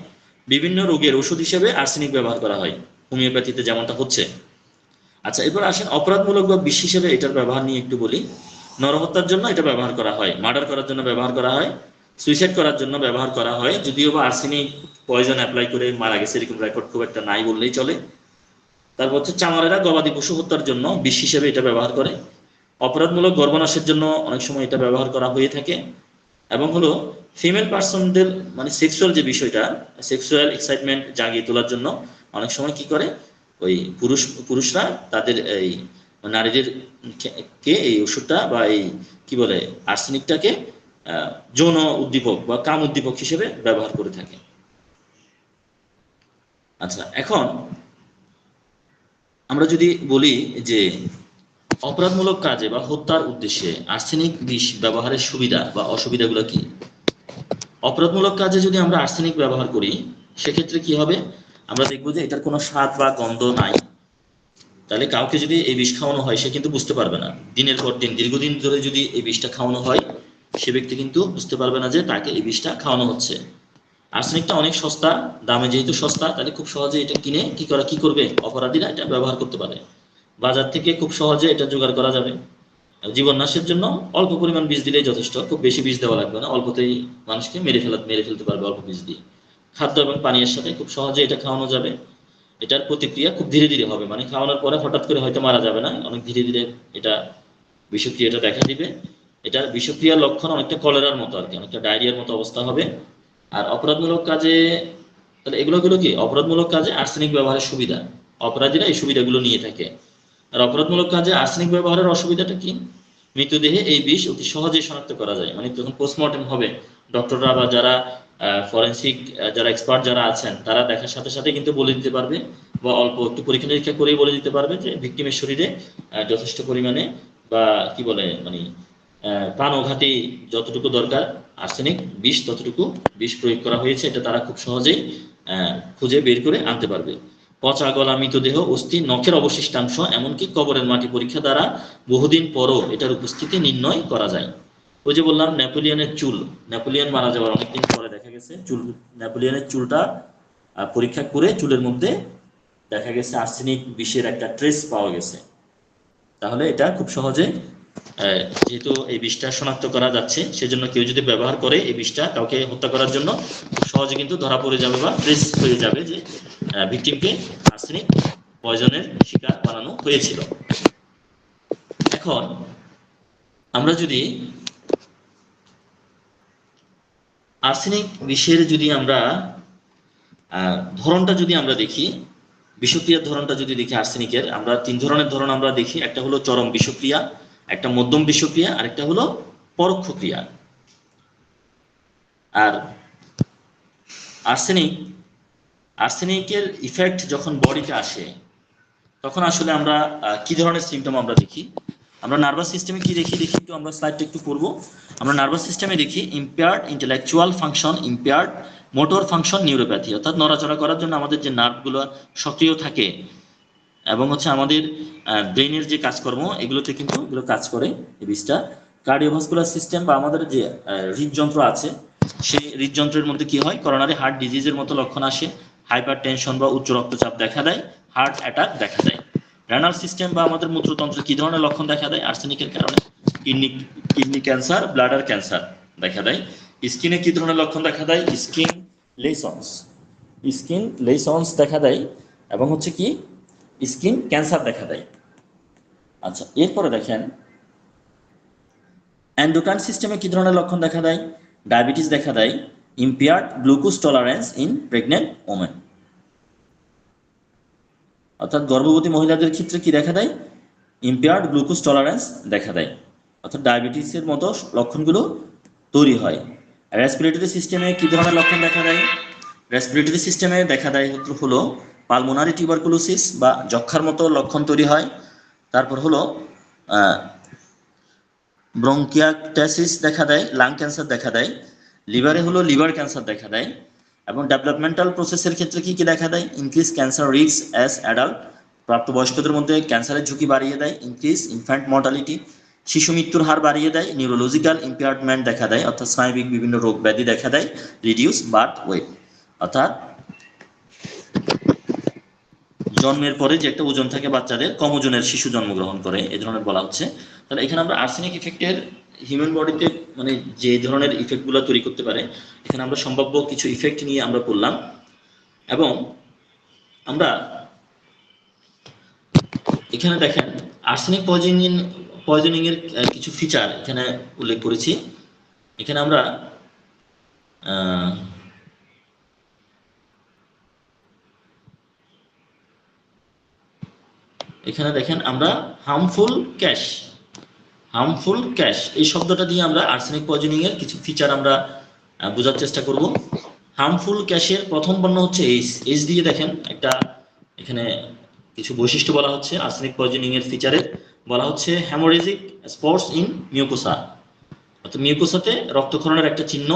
বিভিন্ন রোগের ওষুধ হিসেবে আর্সেনিক ব্যবহার করা হয়, হোমিওপ্যাথিতে যেমনটা হচ্ছে। আচ্ছা, এরপর আসেন অপরাধমূলক বা বিষ হিসেবে এটার ব্যবহার নিয়ে একটু বলি। নরহত্যার জন্য এটা ব্যবহার করা হয়, মার্ডার করার জন্য ব্যবহার করা হয়, সুইসাইড করার জন্য ব্যবহার করা হয়। যদিও বা আর্সেনিক পয়জন অ্যাপ্লাই করে মারা গেছে এরকম রেকর্ড খুব একটা নাই বললেই চলে। তারপর হচ্ছে চামারেরা গবাদি পশু হত্যার জন্য বিষ হিসেবে এটা ব্যবহার করে। অপরাধমূলক গর্ভনাশের জন্য অনেক সময় এটা ব্যবহার করা হয়ে থাকে। এবং হলো ফিমেল পার্সনদের মানে সেক্সুয়াল যে বিষয়টা, সেক্সুয়াল এক্সাইটমেন্ট জাগিয়ে তোলার জন্য অনেক সময় কি করে, ওই পুরুষরা তাদের এই নারীদের কে এই ওষুধটা বা এই কি বলে আর্সেনিকটাকে যৌন উদ্দীপক বা কাম উদ্দীপক হিসেবে ব্যবহার করে থাকে। আচ্ছা, এখন আমরা যদি বলি যে অপরাধমূলক কাজে বা হত্যার উদ্দেশ্যে আর্সেনিক বিষ ব্যবহারের সুবিধা বা অসুবিধাগুলো কি? অপরাধমূলক কাজে যদি আমরা আর্সেনিক ব্যবহার করি সেক্ষেত্রে কি হবে, আমরা দেখবো যে এটার কোনো স্বাদ বা গন্ধ নাই। তাহলে কাউকে যদি এই বিষ খাওয়ানো হয় সে কিন্তু বুঝতে পারবে না, দিনের পর দিন দীর্ঘদিন ধরে যদি এই বিষটা খাওয়ানো হয় সে ব্যক্তি কিন্তু বুঝতে পারবে না যে তাকে এই বিষটা খাওয়ানো হচ্ছে। আর্সেনিকটা অনেক সস্তা, দামে যেহেতু সস্তা, তাহলে খুব সহজে এটা কিনে কি করবে, অপরাধীরা এটা ব্যবহার করতে পারে। বাজার থেকে খুব সহজে এটা জোগাড় করা যাবে। জীবন নাশের জন্য অল্প পরিমাণ বীজ দিলেই যথেষ্ট, খুব বেশি বীজ দেওয়া লাগবে না, অল্পতেই মানুষকে মেরে ফেলতে পারবে অল্প বীজ দিয়ে। খাদ্য এবং পানীয়ের সাথে খুব সহজে এটা খাওয়ানো যাবে। এটার প্রতিক্রিয়া খুব ধীরে ধীরে হবে, মানে খাওয়ানোর পরে হঠাৎ করে হয়তো মারা যাবে না, অনেক ধীরে ধীরে এটা বিষক্রিয়াটা দেখা দিবে। এটার বিষক্রিয়ার লক্ষণ অনেকটা কলেরার মতো আর কি, অনেকটা ডায়রিয়ার মতো অবস্থা হবে। আর অপরাধমূলক কাজে, তাহলে এগুলো কি অপরাধমূলক কাজে আর্সেনিক ব্যবহারের সুবিধা, অপরাধীরা এই সুবিধাগুলো নিয়ে থাকে। আর অপরাধমূলক কাজে আর্সেনিক ব্যবহারের অসুবিধাটা কি? মৃতদেহে এই বিষ অতি সহজেই শনাক্ত করা যায়, মানে যখন পোস্টমর্টেম হবে ডক্টররা বা যারা ফরেন্সিক যারা এক্সপার্ট যারা আছেন তারা দেখার সাথে সাথে কিন্তু বলে দিতে পারবে, বা অল্প একটু পরীক্ষা নিরীক্ষা করেই বলে দিতে পারবে যে ভিকটিমের শরীরে যথেষ্ট পরিমাণে বা কি বলে মানে প্রাণঘাতী যতটুকু দরকার আর্সেনিক বিষ ততটুকু বিষ প্রয়োগ করা হয়েছে, এটা তারা খুব সহজেই খুঁজে বের করে আনতে পারবে। পচা গলা মৃতদেহ, অস্থি, নখের অবশিষ্টাংশ, এমনকি কবরের মাটি পরীক্ষা দ্বারা বহুদিন পরও এটার উপস্থিতি নির্ণয় করা যায়। ওই যে বললাম নেপোলিয়নের চুল, নেপোলিয়ন মারা যাওয়ার অনেকদিন পরে দেখা গেছে নেপোলিয়নের চুলটা পরীক্ষা করে চুলের মধ্যে দেখা গেছে আর্সেনিক বিষের একটা ট্রেস পাওয়া গেছে। তাহলে এটা খুব সহজে যেহেতু এই বিষটা শনাক্ত করা যাচ্ছে, সেজন্য কেউ যদি ব্যবহার করে এই বিষটা কাউকে হত্যা করার জন্য খুব সহজে কিন্তু ধরা পড়ে যাবে বা ট্রেস হয়ে যাবে যে ভিকটিমকে আর্সেনিক পয়জনের শিকার বানানো হয়েছিল। এখন আমরা যদি আর্সেনিক বিষের যদি আমরা ধরনটা যদি আমরা দেখি, বিষক্রিয়ার ধরনটা যদি দেখি আর্সেনিকের, আমরা তিন ধরনের ধরন আমরা দেখি। একটা হলো চরম বিষক্রিয়া, একটা মধ্যম বিষক্রিয়া, আর একটা হলো পরোক্ষ ক্রিয়া। আর আর্সেনিকের ইফেক্ট যখন বডিতে আসে, তখন আসলে আমরা কি ধরনের সিমটম আমরা দেখি? আমরা নার্ভাস সিস্টেমে কি দেখি একটু আমরা স্লাইডটা একটু করব। আমরা নার্ভাস সিস্টেমে দেখি impaired intellectual function, impaired motor function, neuropathy, অর্থাৎ নড়াচড়া করার জন্য আমাদের যে নার্ভগুলো সক্রিয় থাকে এবং হচ্ছে আমাদের ব্রেনের যে কাজকর্ম এগুলোতে কিন্তু এগুলো কাজ করে এই বিষটা। কার্ডিওভাস্কুলার সিস্টেম বা আমাদের যে হৃদযন্ত্র আছে সেই হৃদযন্ত্রের মধ্যে কি হয়, করোনারি হার্ট ডিজিজের মতো লক্ষণ আসে, হাইপার টেনশন বা উচ্চ রক্তচাপ দেখা দেয়, হার্ট অ্যাটাক দেখা দেয়। রেনাল সিস্টেম বা আমাদের মূত্রতন্ত্রে কি ধরনের লক্ষণ দেখা দেয় আর্সেনিকের কারণে? Kidney kidney cancer, bladder cancer দেখা দেয়। স্কিনে কি ধরনের লক্ষণ দেখা দেয়? স্কিন লেসন্স দেখা দেয় এবং হচ্ছে কি স্কিন ক্যান্সার দেখা দেয়। আচ্ছা, এরপরে দেখেন এন্ডোক্রাইন সিস্টেমে কি ধরনের লক্ষণ দেখা দেয়? ডায়াবেটিস দেখা দেয়, impaired glucose tolerance in pregnant women, অর্থাৎ গর্ভবতী মহিলাদের ক্ষেত্রে কি দেখা দেয়? ইম্পেয়ার্ড গ্লুকোজ টলারেন্স দেখা দেয়, অর্থাৎ ডায়াবেটিসের মতো লক্ষণগুলো তৈরি হয়। রেসপিরেটরি সিস্টেমে কি ধরনের লক্ষণ দেখা দেয়? রেসপিরেটরি সিস্টেমে দেখা দেয় হলো পালমোনারি টিউবারকুলোসিস বা যক্ষার মতো লক্ষণ তৈরি হয়। তারপর হলো ব্রঙ্কিয়াটাইটিস দেখা দেয়, লাং ক্যান্সার দেখা দেয়, লিভারে হলো লিভার ক্যান্সার দেখা দেয়। এবং ডেভেলপমেন্টাল প্রসেসের ক্ষেত্রে কি কি দেখা দেয়? Increase cancer risk as adult, প্রাপ্তবয়স্কদের মধ্যে ক্যান্সারের ঝুঁকি বাড়িয়ে দেয়। ইনক্রিজ ইনফ্যান্ট মর্টালিটি, শিশু মৃত্যুর হার বাড়িয়ে দেয়। নিউরোলজিক্যাল ইম্পেয়ারমেন্ট দেখা দেয়, অর্থাৎ স্নায়বিক বিভিন্ন রোগ ব্যাধি দেখা দেয়। রিডিউস বার্থ ওয়েট, অর্থাৎ জন্মের পরে যে একটা ওজন থাকে বাচ্চাদের, কম ওজনের শিশু জন্মগ্রহণ করে, এই ধরনের বলা হচ্ছে। তাহলে এখানে আমরা আর্সেনিক ইফেক্টের হিউম্যান বডিতে মানে যে ধরনের ইফেক্টগুলো তৈরি করতে পারে, এখানে আমরা সম্ভাব্য কিছু ইফেক্ট নিয়ে আমরা পড়লাম। এবং আমরা এখানে দেখেন আর্সেনিক পয়জনিং এর কিছু ফিচার এখানে উল্লেখ করেছি। এখানে আমরা এখানে দেখেন আমরা হার্মফুল ক্যাশ এই শব্দটা দিয়ে আমরা আর্সেনিক পয়জনিং এর কিছু ফিচার আমরা বোঝার চেষ্টা করব। হার্মফুল ক্যাশের প্রথম বর্ণ হচ্ছে এইচ দিয়ে দেখেন একটা এখানে কিছু বৈশিষ্ট্য বলা হচ্ছে আর্সেনিক পয়জনিং এর ফিচারে। বলা হচ্ছে হ্যামোরেজিক স্পটস ইন মিউকোসা, অর্থাৎ মিউকোসাতে রক্তক্ষরণের একটা চিহ্ন।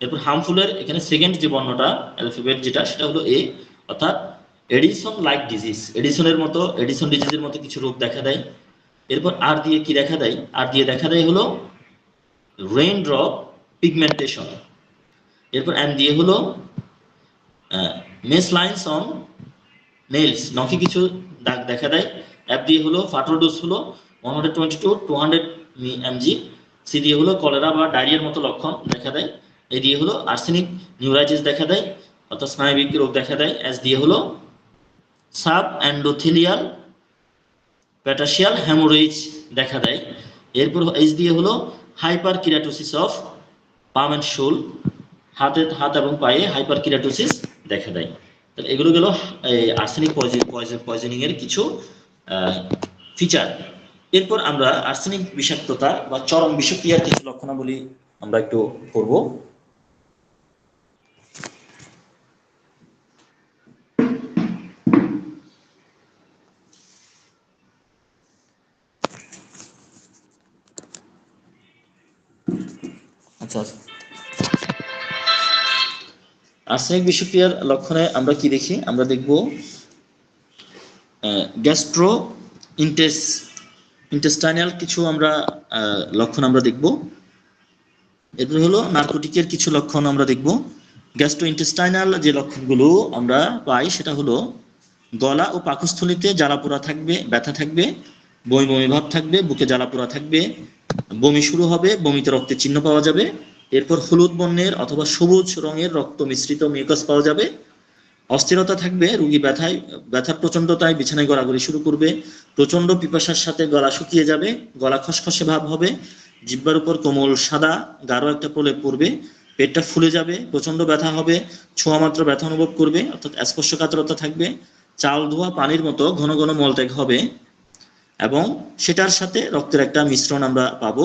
এরপর হার্মফুলের এখানে সেকেন্ড যে বর্ণটা অ্যালফাবেট যেটা সেটা হলো এ, অর্থাৎ এডিসন লাইক ডিজিজ, এডিসন ডিজিজের মতো কিছু রোগ দেখা দেয়। এরপর আর দিয়ে কি দেখা দেয়? আর দিয়ে দেখা দেয় হলো রেইন ড্রপ পিগমেন্টেশন। এরপর এন দিয়ে হলো মেস লাইন্স অন নেইলস, নখে কিছু দাগ দেখা দেয়। এফ দিয়ে হলো ফাটোর ডোজ হলো 120 to 200 mg। সি দিয়ে হলো কলেরা বা ডায়রিয়ার মতো লক্ষণ দেখা দেয়। এ দিয়ে হলো আর্সেনিক নিউরাইটিস দেখা দেয়, অর্থাৎ স্নায়বিক রোগ দেখা দেয়। এস দিয়ে হলো সাব এন্ডোথেলিয়াল প্যাটাশিয়াল হ্যামোরেজ দেখা দেয়। এরপর এইচ দিয়ে হলো হাইপার কিরাটোসিস অফ পাম এন্ড শোল, হাত এবং পায়ে হাইপার কিরাটোসিস দেখা দেয়। তাহলে এগুলো গেল আর্সেনিক পয়জনিং এর কিছু ফিচার। এরপর আমরা আর্সেনিক বিষাক্ততা বা চরম বিষক্রিয়ার কিছু লক্ষণাবলী আমরা একটু করব। আচ্ছা, আর্সেনিক বিষক্রিয়ার লক্ষণে আমরা কি দেখি? আমরা দেখব গ্যাস্ট্রো ইন্টেস্টাইনাল কিছু আমরা লক্ষণ আমরা দেখব। এরপর হলো নার্কোটিকের কিছু লক্ষণ আমরা দেখব। গ্যাস্ট্রো ইন্টেস্টাইনাল যে লক্ষণগুলো আমরা পাই সেটা হলো গলা ও পাকস্থলীতে জ্বালাপোড়া থাকবে, ব্যথা থাকবে, বমি বমি ভাব থাকবে, বুকে জ্বালাপোড়া থাকবে, বমি শুরু হবে, বমিতে রক্তের চিহ্ন পাওয়া যাবে। এরপর হলুদ বর্ণের অথবা সবুজ রঙের রক্ত মিশ্রিত মিউকাস পাওয়া যাবে। অস্থিরতা থাকবে, রোগী ব্যথার প্রচন্ডতায় বিছানায় গড়াগড়ি শুরু করবে, প্রচন্ড পিপাসার সাথে গলা শুকিয়ে যাবে, গলা খসখসে ভাব হবে, জিহ্বার উপর কোমল সাদা গাঢ় একটা প্রলেপ পড়বে, পেটটা ফুলে যাবে, প্রচন্ড ব্যথা হবে, ছোঁয়া মাত্র ব্যথা অনুভব করবে, অর্থাৎ স্পর্শকাতরতা থাকবে, চাল ধোয়া পানির মতো ঘন ঘন মলত্যাগ হবে এবং সেটার সাথে রক্তের একটা মিশ্রণ আমরা পাবো।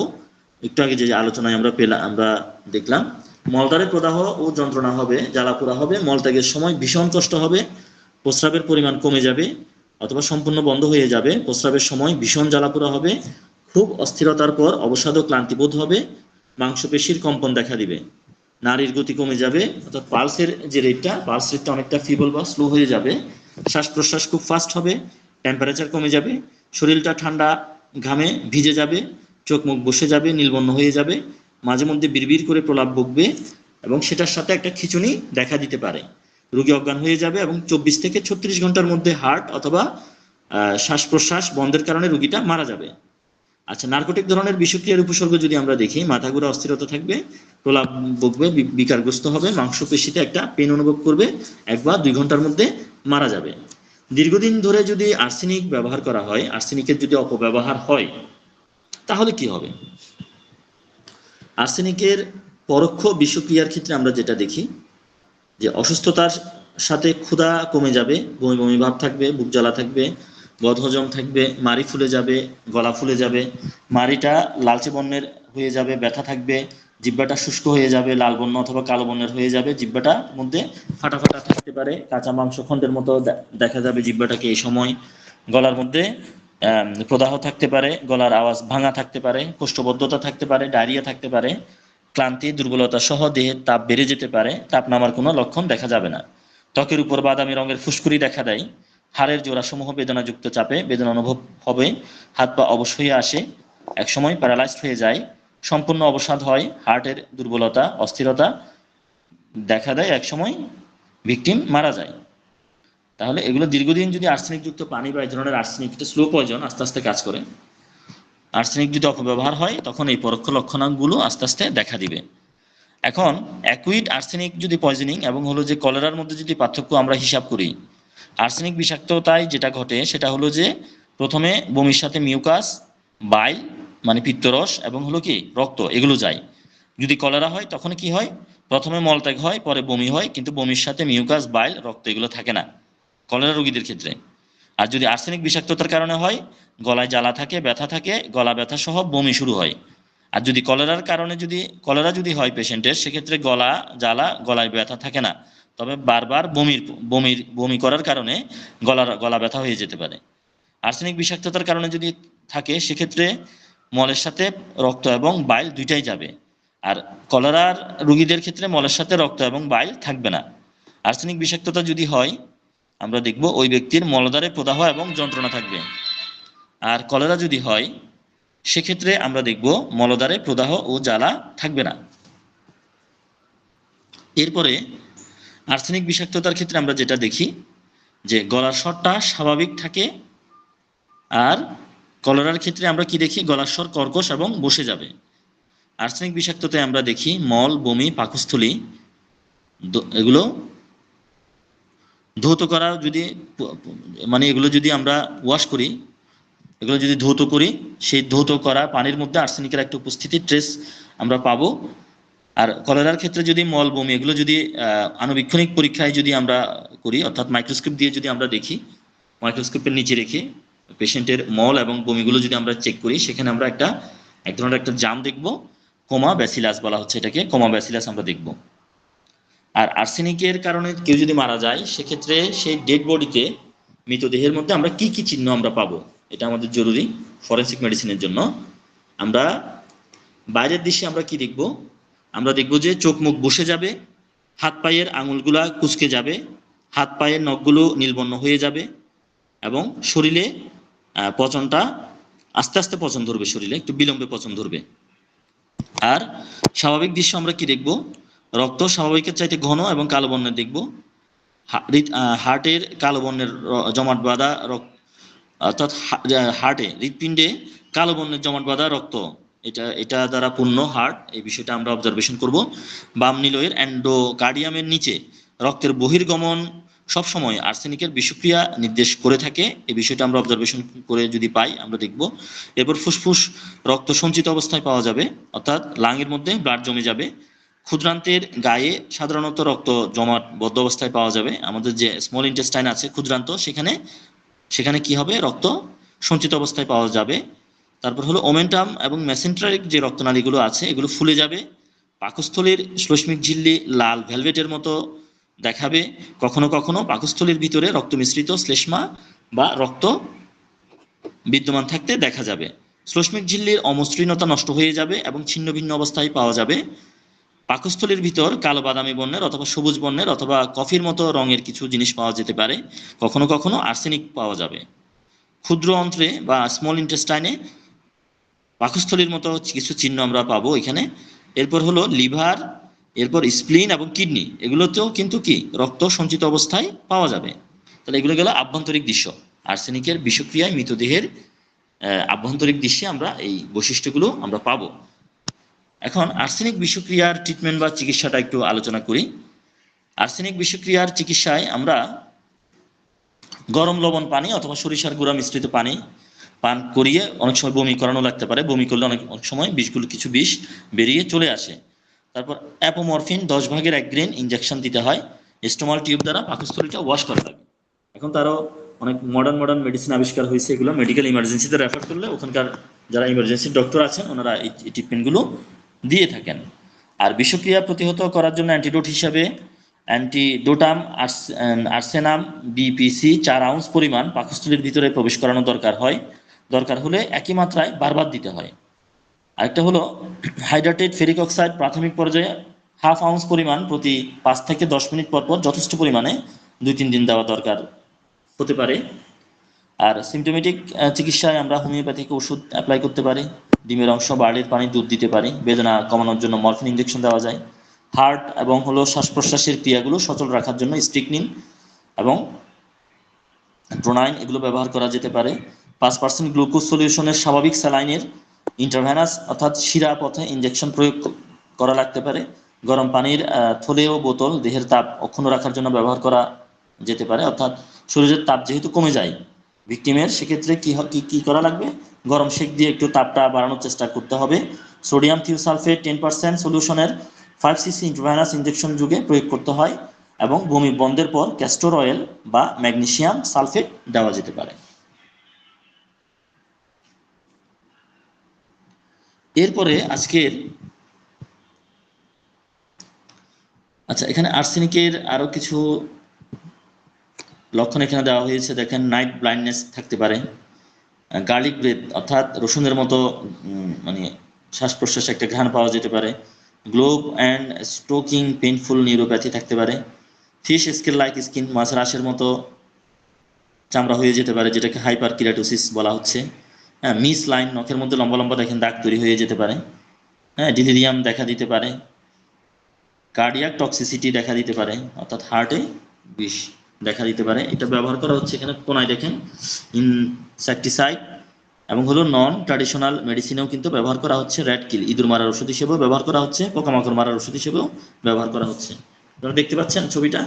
একটু আগে যে আলোচনায় আমরা দেখলাম মলদ্বারে প্রদাহ ও যন্ত্রণা হবে, জ্বালাপোড়া হবে, মলত্যাগের সময় ভীষণ কষ্ট হবে, প্রস্রাবের পরিমাণ কমে যাবে, অথবা সম্পূর্ণ বন্ধ হয়ে যাবে। প্রস্রাবের সময় ভীষণ জ্বালাপোড়া হবে, খুব অস্থিরতার পর অবসাদ ও ক্লান্তিবোধ হবে, মাংসপেশির কম্পন দেখা দিবে, নাড়ির গতি কমে যাবে, অর্থাৎ পালসের যে রেটটা, পালস রেটটা অনেকটা ফিবল বা স্লো হয়ে যাবে, শ্বাস প্রশ্বাস খুব ফাস্ট হবে, টেম্পারেচার কমে যাবে, শরীরটা ঠান্ডা ঘামে ভিজে যাবে, চোখ মুখ বসে যাবে, নীলবর্ণ হয়ে যাবে, মাঝে মধ্যে বিড়বিড় করে প্রলাপ বকবে এবং সেটার সাথে একটা খিঁচুনি দেখা দিতে পারে। রোগী অজ্ঞান হয়ে যাবে এবং 24 থেকে 36 ঘন্টার মধ্যে হার্ট অথবা শ্বাস প্রশ্বাস বন্ধের কারণে রোগীটা মারা যাবে। আচ্ছা, নার্কোটিক ধরনের বিষক্রিয়ার উপসর্গ যদি আমরা দেখি, মাথা ঘোরা, অস্থিরতা থাকবে, প্রলাপ বকবে, বিকারগ্রস্ত হবে, মাংসপেশিতে একটা পেন অনুভব করবে, 1 বা 2 ঘন্টার মধ্যে মারা যাবে। দীর্ঘদিন ধরে যদি আর্সেনিক ব্যবহার করা হয়, আর্সেনিকের যদি অপব্যবহার হয়, তাহলে কি হবে? আর্সেনিকের পরোক্ষ বিষক্রিয়ার ক্ষেত্রে আমরা যেটা দেখি যে অসুস্থতার সাথে ক্ষুধা কমে যাবে, বমি বমি ভাব থাকবে, বুক জ্বালা থাকবে, বদহজম থাকবে, মাড়ি ফুলে যাবে, গলা ফুলে যাবে, মাড়িটা লালচে বর্ণের হয়ে যাবে, ব্যথা থাকবে, জিহ্বাটা শুষ্ক হয়ে যাবে, লাল বর্ণ অথবা কালো বর্ণের হয়ে যাবে, জিহ্বাটার মধ্যে ফাটা ফাটা থাকতে পারে, কাঁচা মাংস খণ্ডের মতো দেখা যাবে জিহ্বাটাকে এই সময়, গলার মধ্যে প্রদাহ থাকতে পারে, গলার আওয়াজ ভাঙা থাকতে পারে, কোষ্ঠবদ্ধতা থাকতে পারে, ডায়রিয়া থাকতে পারে, ক্লান্তি দুর্বলতা সহ দেহের তাপ বেড়ে যেতে পারে, তাপ নামার কোনো লক্ষণ দেখা যাবে না, ত্বকের উপর বাদামি রঙের ফুসকুড়ি দেখা দেয়, হাড়ের জোড়াসমূহ বেদনাযুক্ত চাপে বেদনা অনুভব হবে, হাত পা অবশ হয়ে আসে, একসময় প্যারালাইজড হয়ে যায়, সম্পূর্ণ অবসাদ হয়, হার্টের দুর্বলতা অস্থিরতা দেখা দেয়, একসময় ভিকটিম মারা যায়। তাহলে এগুলো দীর্ঘদিন যদি আর্সেনিকযুক্ত পানি বা এই ধরনের আর্সেনিক, এটা স্লো পয়জন, আস্তে আস্তে কাজ করে, আর্সেনিক যদি অপব্যবহার হয় তখন এই পরোক্ষ লক্ষণগুলো আস্তে আস্তে দেখা দিবে। এখন অ্যাকুইড আর্সেনিক যদি পয়জনিং এবং হলো যে কলেরার মধ্যে যদি পার্থক্য আমরা হিসাব করি, আর্সেনিক বিষাক্ততায় যেটা ঘটে সেটা হলো যে প্রথমে বমির সাথে মিউকাস, বাইল মানে পিত্তরস এবং হলো কি রক্ত, এগুলো যায়। যদি কলেরা হয় তখন কি হয়, প্রথমে মলত্যাগ হয়, পরে বমি হয়, কিন্তু বমির সাথে মিউকাস, বাইল, রক্ত এগুলো থাকে না কলেরা রোগীদের ক্ষেত্রে। আর যদি আর্সেনিক বিষাক্ততার কারণে হয়, গলায় জ্বালা থাকে, ব্যথা থাকে, গলা ব্যথা সহ বমি শুরু হয়। আর যদি কলেরার কারণে যদি কলেরা যদি হয় পেশেন্টের, সেক্ষেত্রে গলা জ্বালা, গলায় ব্যথা থাকে না, তবে বারবার বমি করার কারণে গলা ব্যথা হয়ে যেতে পারে। আর্সেনিক বিষাক্ততার কারণে যদি থাকে, সেক্ষেত্রে মলের সাথে রক্ত এবং বাইল দুইটাই যাবে। আর কলেরার রোগীদের ক্ষেত্রে মলের সাথে রক্ত এবং বাইল থাকবে না। আর্সেনিক বিষাক্ততা যদি হয়, আমরা দেখব ওই ব্যক্তির মলদ্বারে প্রদাহ এবং যন্ত্রণা থাকবে। আর কলেরা যদি হয়, সেক্ষেত্রে আমরা দেখব মলদ্বারে প্রদাহ ও জ্বালা থাকবে না। এরপরে আর্সেনিক বিষাক্ততার ক্ষেত্রে আমরা যেটা দেখি যে গলার স্বরটা স্বাভাবিক থাকে, আর কলেরার ক্ষেত্রে আমরা কি দেখি, গলার স্বর কর্কশ এবং বসে যাবে। আর্সেনিক বিষাক্ততায় আমরা দেখি মল, বমি, পাকস্থলী এগুলো ধৌত করা, যদি মানে এগুলো যদি আমরা ওয়াশ করি, এগুলো যদি ধৌত করি, সেই ধৌত করা পানির মধ্যে আর্সেনিকের একটা উপস্থিতি ট্রেস আমরা পাবো। আর কলেরার ক্ষেত্রে যদি মল, বমি এগুলো যদি আণুবীক্ষণিক পরীক্ষায় যদি আমরা করি, অর্থাৎ মাইক্রোস্কোপ দিয়ে যদি আমরা দেখি, মাইক্রোস্কোপের নিচে রেখে পেশেন্টের মল এবং বমিগুলো যদি আমরা চেক করি, সেখানে আমরা এক ধরনের একটা জাম দেখব, কোমা ব্যাসিলাস বলা হচ্ছে এটাকে, কোমা ব্যাসিলাস আমরা দেখব। আর আর্সেনিকের কারণে কেউ যদি মারা যায়, সেক্ষেত্রে সেই ডেড বডিতে, মৃতদেহের মধ্যে আমরা কি কি চিহ্ন আমরা পাবো, এটা আমাদের জরুরি ফরেনসিক মেডিসিনের জন্য। আমরা বাইরের দৃশ্যে আমরা কি দেখব, আমরা দেখব যে চোখ মুখ বসে যাবে, হাত পায়ের আঙুলগুলা কুঁচকে যাবে, হাত পায়ের নখগুলো নীলবর্ণ হয়ে যাবে এবং শরীরে পচনটা আস্তে আস্তে পচন ধরবে, শরীরে একটু বিলম্বে পচন ধরবে। আর স্বাভাবিক দৃশ্য আমরা কি দেখব, রক্ত স্বাভাবিকের চাইতে ঘন এবং কালো বর্ণের দেখব, হার্টের কালো বর্ণের জমাট বাঁধা রক্ত, অর্থাৎ হার্টে হৃৎপিণ্ডে কালো বর্ণের জমাট বাঁধা রক্ত, এটা দ্বারা পূর্ণ হার্ট, এই বিষয়টা আমরা অবজারভেশন করব। বাম নিলয়ের এন্ডোকার্ডিয়ামের নিচে রক্তের বহির্গমন সবসময় আর্সেনিকের বিষক্রিয়া নির্দেশ করে থাকে, এই বিষয়টা আমরা অবজারভেশন করে যদি পাই আমরা দেখব। এরপর ফুসফুস রক্ত সঞ্চিত অবস্থায় পাওয়া যাবে, অর্থাৎ লাংয়ের মধ্যে ব্লাড জমে যাবে। ক্ষুদ্রান্তের গায়ে সাধারণত রক্ত জমাট বদ্ধ অবস্থায় পাওয়া যাবে, আমাদের যে স্মল ইন্টেস্টাইন আছে ক্ষুদ্রান্ত, সেখানে কি হবে, রক্ত সঞ্চিত অবস্থায় পাওয়া যাবে। তারপর হলো ওমেন্টাম এবং মেসেন্ট্রিক যে রক্তনালীগুলো আছে এগুলো ফুলে যাবে, পাকস্থলীর শ্লেষ্মিক ঝিল্লি লাল ভেলভেটের মতো দেখাবে, কখনো কখনো পাকস্থলীর ভিতরে রক্ত মিশ্রিত শ্লেষ্মা বা রক্ত বিদ্যমান থাকতে দেখা যাবে। শ্লেষ্মিক ঝিল্লির অমসৃণতা নষ্ট হয়ে যাবে এবং ছিন্ন ভিন্ন অবস্থায় পাওয়া যাবে। পাকস্থলীর ভিতর কালো বাদামি বর্ণের অথবা সবুজ বর্ণের অথবা কফির মতো রঙের কিছু জিনিস পাওয়া যেতে পারে। কখনো কখনো আর্সেনিক পাওয়া যাবে। ক্ষুদ্র অন্ত্রে বা স্মল ইন্টেস্টাইনে পাকস্থলীর মতো কিছু চিহ্ন আমরা পাবো এখানে। এরপর হলো লিভার, এরপর স্প্লিন এবং কিডনি, এগুলোতেও কিন্তু কি রক্ত সঞ্চিত অবস্থায় পাওয়া যাবে। তাহলে এগুলো গেল আভ্যন্তরিক দৃশ্য। আর্সেনিকের বিষক্রিয়ায় মৃতদেহের আভ্যন্তরিক দৃশ্যে আমরা এই বৈশিষ্ট্যগুলো আমরা পাবো। এখন আর্সেনিক বিষক্রিয়ার ট্রিটমেন্ট বা চিকিৎসাটা একটু আলোচনা করি। আর্সেনিক বিষক্রিয়ার চিকিৎসায় আমরা গরম লবণ পানি অথবা সরিষার গুঁড়া মিশ্রিত পানি পান করিয়ে, অনেক সময় বমি করানো লাগতে পারে, বমি করলে অনেক সময় বিষগুলো কিছু বিষ বেরিয়ে চলে আসে। তারপর অ্যাপোমরফিন 10/1 গ্রেন ইঞ্জেকশন দিতে হয়। স্টোমাল টিউব দ্বারা পাকস্থলীটা ওয়াশ করা লাগে। এখন তারও অনেক মডার্ন মেডিসিন আবিষ্কার হয়েছে, এগুলো মেডিকেল ইমার্জেন্সিতে রেফার করলে ওখানকার যারা ইমার্জেন্সি ডক্টর আছেন ওনারা এই ট্রিটমেন্টগুলো দিয়ে থাকেন। আর বিষক্রিয়া প্রতিহত করার জন্য অ্যান্টিডোট হিসাবে অ্যান্টিডোটাম আর্সেনাম বিপিসি 4 আউন্স পরিমাণ পাকস্থলীর ভিতরে প্রবেশ করানো দরকার হয়। দরকার হলে একই মাত্রায় বারবার দিতে হয়। আরেকটা হলো হাইড্রেটেড ফেরিক অক্সাইড প্রাথমিক পর্যায়ে 1/2 আউন্স পরিমাণ প্রতি 5 থেকে 10 মিনিট পর পর যথেষ্ট পরিমাণে 2-3 দিন দেওয়া দরকার হতে পারে। আর সিমটোমেটিক চিকিৎসায় আমরা হোমিওপ্যাথিক ওষুধ অ্যাপ্লাই করতে পারি। ডিমের অংশ, বার্লির পানি, দুধ দিতে পারি। বেদনা কমানোর জন্য মরফিন ইঞ্জেকশন দেওয়া যায়। হার্ট এবং হলো শ্বাস প্রশ্বাসের ক্রিয়াগুলো সচল রাখার জন্য স্ট্রিকনিন এবং ড্রোনাইন এগুলো ব্যবহার করা যেতে পারে। 5% গ্লুকোজ সলিউশনের স্বাভাবিক স্যালাইনের ইন্টারভেনাস অর্থাৎ শিরা পথে ইঞ্জেকশন প্রয়োগ করা লাগতে পারে। গরম পানির থলে ও বোতল দেহের তাপ অক্ষুণ্ণ রাখার জন্য ব্যবহার করা যেতে পারে। অর্থাৎ শরীরের তাপ যেহেতু কমে যায় ভিকটিমের, সেক্ষেত্রে কি করা লাগবে, গরম সেক দিয়ে একটু তাপটা বাড়ানোর চেষ্টা করতে হবে। সোডিয়াম থিওসালফেট 10% সলিউশনের 5 cc ইন্টারভেনাস ইঞ্জেকশন যুগে প্রয়োগ করতে হয় এবং বমি বন্ধের পর ক্যাস্টর অয়েল বা ম্যাগনেসিয়াম সালফেট দেওয়া যেতে পারে। এরপরে আজকের এখানে আর্সেনিকের আরো কিছু লক্ষণ এখানে দেওয়া হয়েছে। দেখেন, নাইট ব্লাইন্ডনেস থাকতে পারে, গার্লিক ব্রেথ অর্থাৎ রসুনের মতো মানে শ্বাস প্রশ্বাসে একটা ঘ্রাণ পাওয়া যেতে পারে। গ্লোব অ্যান্ড স্ট্রোকিং পেইনফুল নিউরোপ্যাথি থাকতে পারে। ফিশ স্কেল লাইক স্কিন, মাছের আঁশের মতো চামড়া হয়ে যেতে পারে, যেটাকে হাইপার কিরাটোসিস বলা হচ্ছে। হ্যাঁ, মিস লাইন, নখের মধ্যে লম্বা লম্বা দেখেন দাগ তৈরি হয়ে যেতে পারে। হ্যাঁ, ডিলিরিয়াম দেখা দিতে পারে। কার্ডিয়াক টক্সিসিটি দেখা দিতে পারে, অর্থাৎ হার্টে বিষ দেখা দিতে পারে। এটা ব্যবহার করা হচ্ছে এখানে কোনায় দেখেন ইনসেকটিসাইড এবং হলো নন ট্র্যাডিশনাল মেডিসিনেও কিন্তু ব্যবহার করা হচ্ছে। র্যাট কিল, ইঁদুর মারার ওষুধ হিসেবেও ব্যবহার করা হচ্ছে, পোকামাকড় মারার ওষুধ হিসেবেও ব্যবহার করা হচ্ছে। আপনারা দেখতে পাচ্ছেন ছবিটা।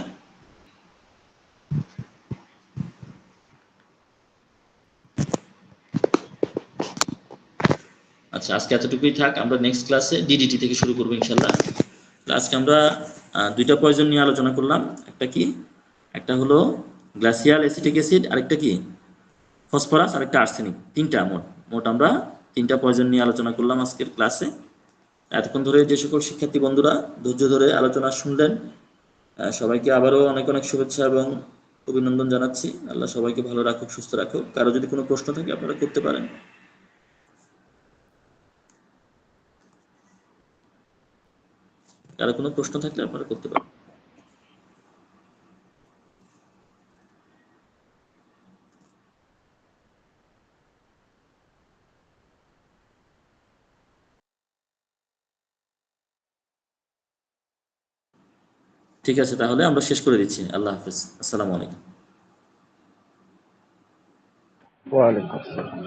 আজকে এতটুকুই থাক। আমরা নেক্সট ক্লাসে ডিডিটি থেকে শুরু করবো ইনশাল্লাহ। আজকে আমরা দুইটা পয়জন নিয়ে আলোচনা করলাম। একটা হলো গ্লাসিয়াল অ্যাসিটিক অ্যাসিড, আরেকটা কি ফসফরাস, আরেকটা আর্সেনিক। তিনটা মোট আমরা তিনটা পয়জন নিয়ে আলোচনা করলাম আজকের ক্লাসে। এতক্ষণ ধরে যে সকল শিক্ষার্থী বন্ধুরা ধৈর্য ধরে আলোচনা শুনলেন, সবাইকে আবারও অনেক অনেক শুভেচ্ছা এবং অভিনন্দন জানাচ্ছি। আল্লাহ সবাইকে ভালো রাখুক, সুস্থ রাখুক। কারো যদি কোনো প্রশ্ন থাকে আপনারা করতে পারেন। কারো কোনো প্রশ্ন থাকলে আপনারা করতে পারেন। ঠিক আছে, তাহলে আমরা শেষ করে দিচ্ছি। আল্লাহ হাফেজ, আসসালামু আলাইকুম। ওয়ালাইকুম আসসালাম।